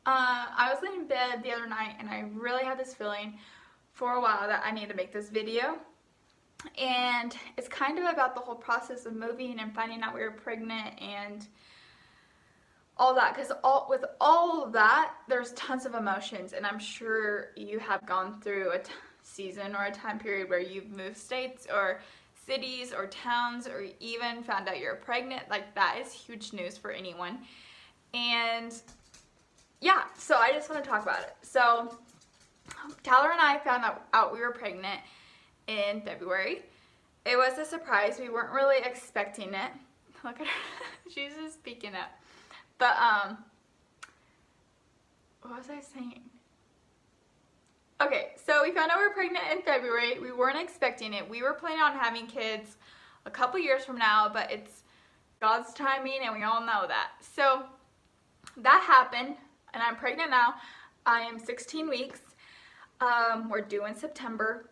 I was laying in bed the other night and I really had this feeling for a while that I need to make this video. And it's kind of about the whole process of moving and finding out we were pregnant and all that. Because with all of that, there's tons of emotions. And I'm sure you have gone through a season or a time period where you've moved states or cities or towns or even found out you're pregnant. Like, that is huge news for anyone. And yeah, so I just want to talk about it. So Tyler and I found out we were pregnant in February. It was a surprise. We weren't really expecting it. Look at her. She's just speaking up. But what was I saying? Okay, so we found out we were pregnant in February. We weren't expecting it. We were planning on having kids a couple years from now, but it's God's timing and we all know that. So that happened and I'm pregnant now. I am 16 weeks. We're due in September.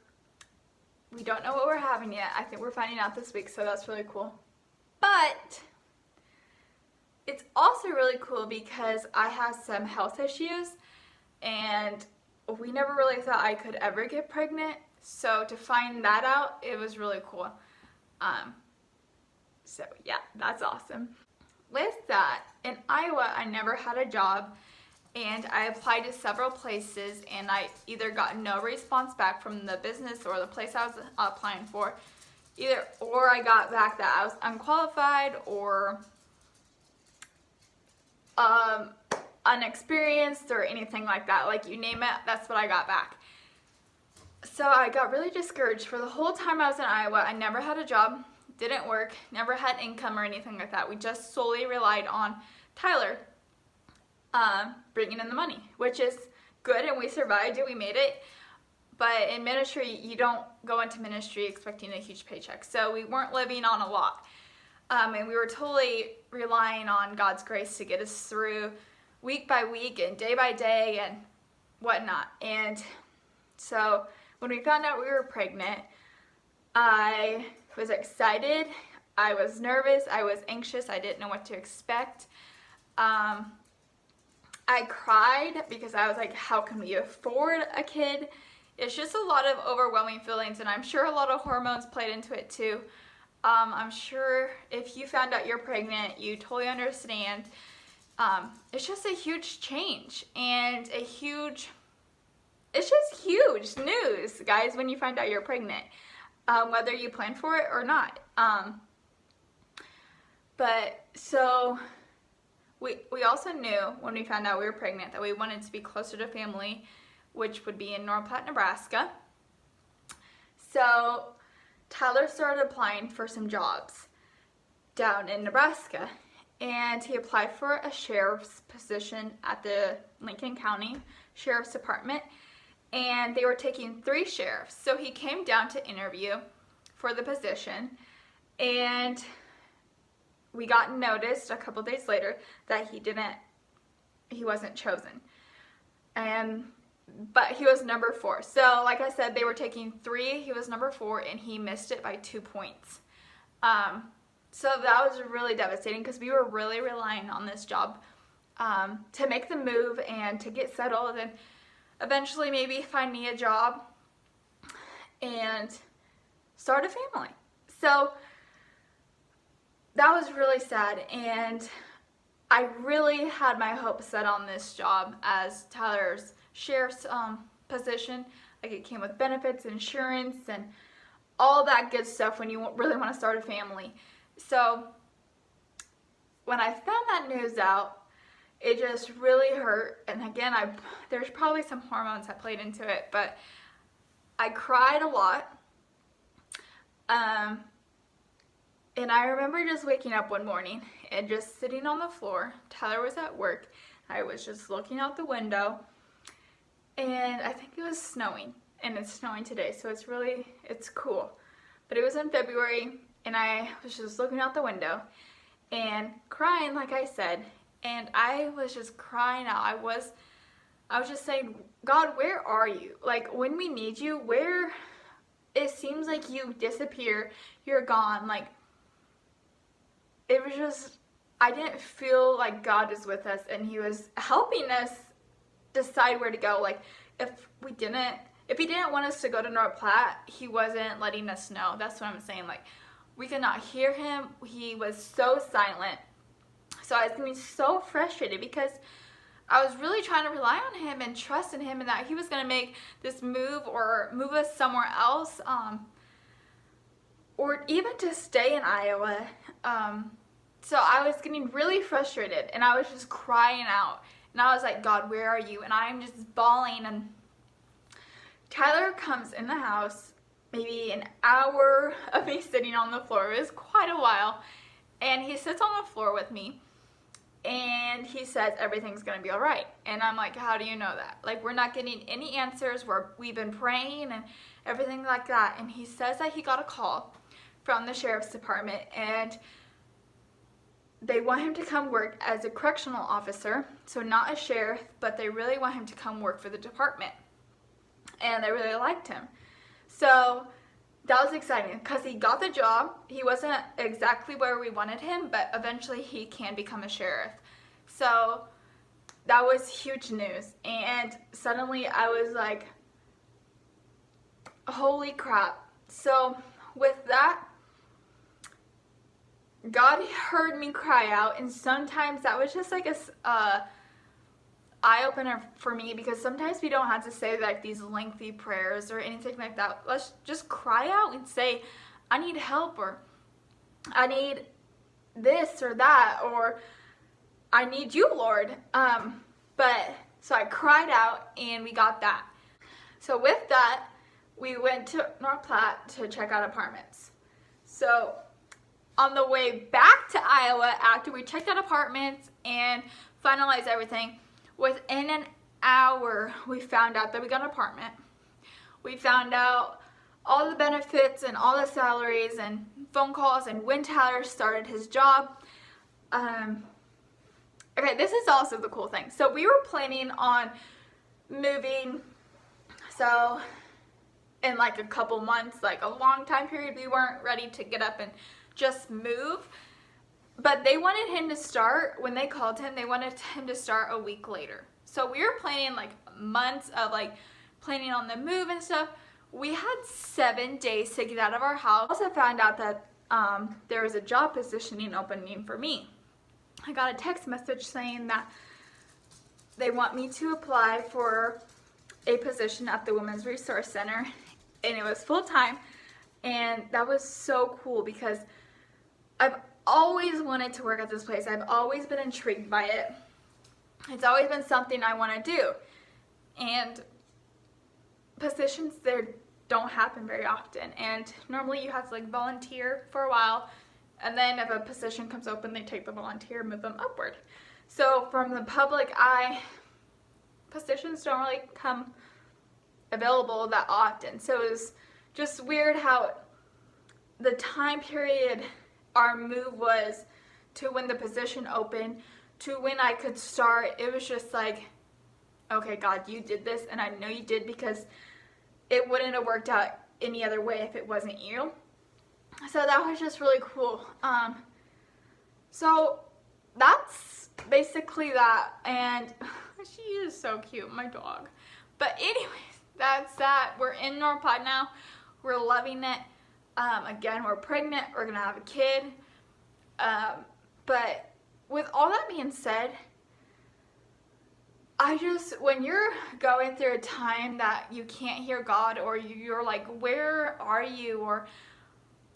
We don't know what we're having yet. I think we're finding out this week, so that's really cool. But it's also really cool because I have some health issues and we never really thought I could ever get pregnant. So to find that out, it was really cool. So yeah, that's awesome. With that, in Iowa, I never had a job. And I applied to several places and I either got no response back from the business or the place I was applying for, or I got back that I was unqualified or unexperienced or anything like that. Like, you name it, that's what I got back. So I got really discouraged. For the whole time I was in Iowa, I never had a job, didn't work, never had income or anything like that. We just solely relied on Tyler bringing in the money, which is good, and we survived it, we made it. But in ministry, you don't go into ministry expecting a huge paycheck, so we weren't living on a lot, and we were totally relying on God's grace to get us through week by week and day by day and whatnot. And so when we found out we were pregnant, I was excited, I was nervous, I was anxious, I didn't know what to expect. I cried because I was like, how can we afford a kid? It's just a lot of overwhelming feelings, and I'm sure a lot of hormones played into it too. I'm sure if you found out you're pregnant, you totally understand. It's just a huge change and it's just huge news, guys, when you find out you're pregnant, whether you plan for it or not. But so we also knew when we found out we were pregnant that we wanted to be closer to family, which would be in North Platte, Nebraska. So Tyler started applying for some jobs down in Nebraska, and he applied for a sheriff's position at the Lincoln County Sheriff's Department, and they were taking 3 sheriffs. So he came down to interview for the position, and we got noticed a couple days later that he wasn't chosen. But he was number 4. So like I said, they were taking 3, he was number 4, and he missed it by 2 points. So that was really devastating because we were really relying on this job to make the move and to get settled and eventually maybe find me a job and start a family. So that was really sad, and I really had my hopes set on this job as Tyler's sheriff's position. Like, it came with benefits, insurance, and all that good stuff when you really want to start a family. So when I found that news out, it just really hurt. And again, there's probably some hormones that played into it, but I cried a lot. And I remember just waking up one morning and just sitting on the floor. Tyler was at work. I was just looking out the window, and I think it was snowing, and it's snowing today, so it's cool. But it was in February, and I was just looking out the window and crying, like I said, and I was just crying out. I was just saying, God, where are you? Like, when we need you, where it seems like you disappear, you're gone. Like, it was just, I didn't feel like God is with us and he was helping us decide where to go. Like, if he didn't want us to go to North Platte, he wasn't letting us know. That's what I'm saying. Like, we could not hear him. He was so silent. So I was getting so frustrated because I was really trying to rely on him and trust in him and that he was going to make this move or move us somewhere else, or even to stay in Iowa. So I was getting really frustrated and I was just crying out. And I was like, God, where are you? And I'm just bawling. And Tyler comes in the house, maybe an hour of me sitting on the floor. It was quite a while. And he sits on the floor with me. And he says, everything's going to be all right. And I'm like, how do you know that? Like, we're not getting any answers. We've been praying and everything like that. And he says that he got a call from the sheriff's department. And they want him to come work as a correctional officer. So not a sheriff, but they really want him to come work for the department. And they really liked him. So that was exciting because he got the job. He wasn't exactly where we wanted him, but eventually he can become a sheriff. So that was huge news. And suddenly I was like, holy crap. So with that, God heard me cry out, and sometimes that was just like a eye-opener for me, because sometimes we don't have to say like these lengthy prayers or anything like that. Let's just cry out and say, I need help, or I need this or that, or I need you, Lord. So I cried out and we got that. So with that, we went to North Platte to check out apartments. So on the way back to Iowa, after we checked out apartments and finalized everything, within an hour, we found out that we got an apartment. We found out all the benefits and all the salaries and phone calls and when Tyler started his job. Okay, this is also the cool thing. So we were planning on moving, so in like a couple months, like a long time period. We weren't ready to get up and just move. But they wanted him to start, when they called him, they wanted him to start a week later. So we were planning like months of like planning on the move and stuff. We had 7 days to get out of our house. I also found out that there was a job positioning opening for me. I got a text message saying that they want me to apply for a position at the Women's Resource Center, and it was full-time. And that was so cool because I've always wanted to work at this place. I've always been intrigued by it. It's always been something I want to do. And positions there don't happen very often. And normally you have to like volunteer for a while. And then if a position comes open, they take the volunteer and move them upward. So from the public eye, positions don't really come available that often. So it was just weird how the time period our move was to when the position opened to when I could start. It was just like, okay, God, you did this, and I know you did, because it wouldn't have worked out any other way if it wasn't you. So that was just really cool. So that's basically that, and she is so cute, my dog. But anyways, that's that. We're in North Platte now. We're loving it. Again, we're pregnant. We're gonna have a kid. But with all that being said, when you're going through a time that you can't hear God, or you're like, where are you? Or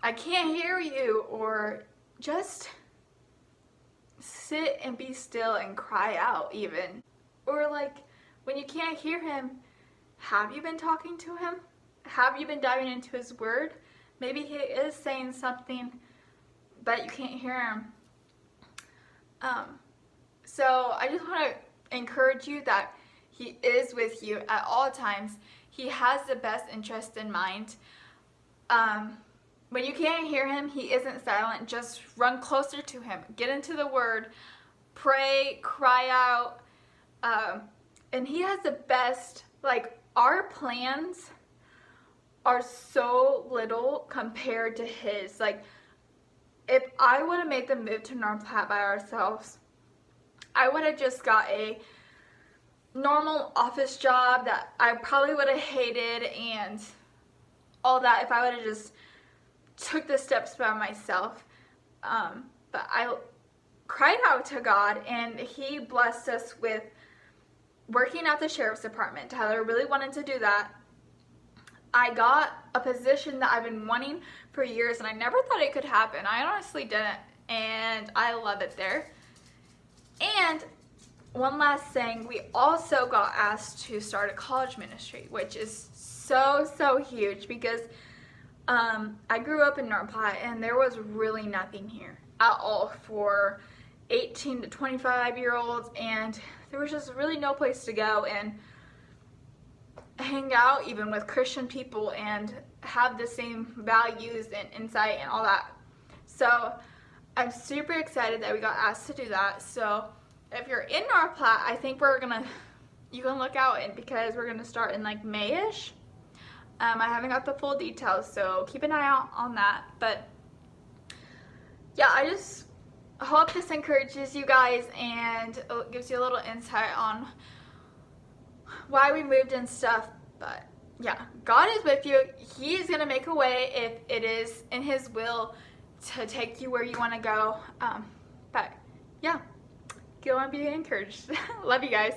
I can't hear you, or just sit and be still and cry out even. Or like, when you can't hear him, have you been talking to him? Have you been diving into his word? Maybe he is saying something, but you can't hear him. So I just want to encourage you that he is with you at all times. He has the best interest in mind. When you can't hear him, he isn't silent. Just run closer to him. Get into the word. Pray, cry out. And he has the best, like, our plans are so little compared to his. Like, if I would have made the move to North Platte by ourselves, I would have just got a normal office job that I probably would have hated and all that if I would have just took the steps by myself. But I cried out to God, and He blessed us with working at the sheriff's department. Tyler really wanted to do that. I got a position that I've been wanting for years, and I never thought it could happen. I honestly didn't, and I love it there. And one last thing, we also got asked to start a college ministry, which is so huge because I grew up in North Platte, and there was really nothing here at all for 18 to 25 year olds, and there was just really no place to go and hang out even with Christian people and have the same values and insight and all that. So I'm super excited that we got asked to do that. So if you're in North Platte, I think you can look out, and because we're gonna start in like May-ish. I haven't got the full details, so keep an eye out on that. But yeah, I just hope this encourages you guys and gives you a little insight on why we moved and stuff. But yeah, God is with you. He is gonna make a way if it is in His will to take you where you want to go. But yeah, go and be encouraged. Love you guys.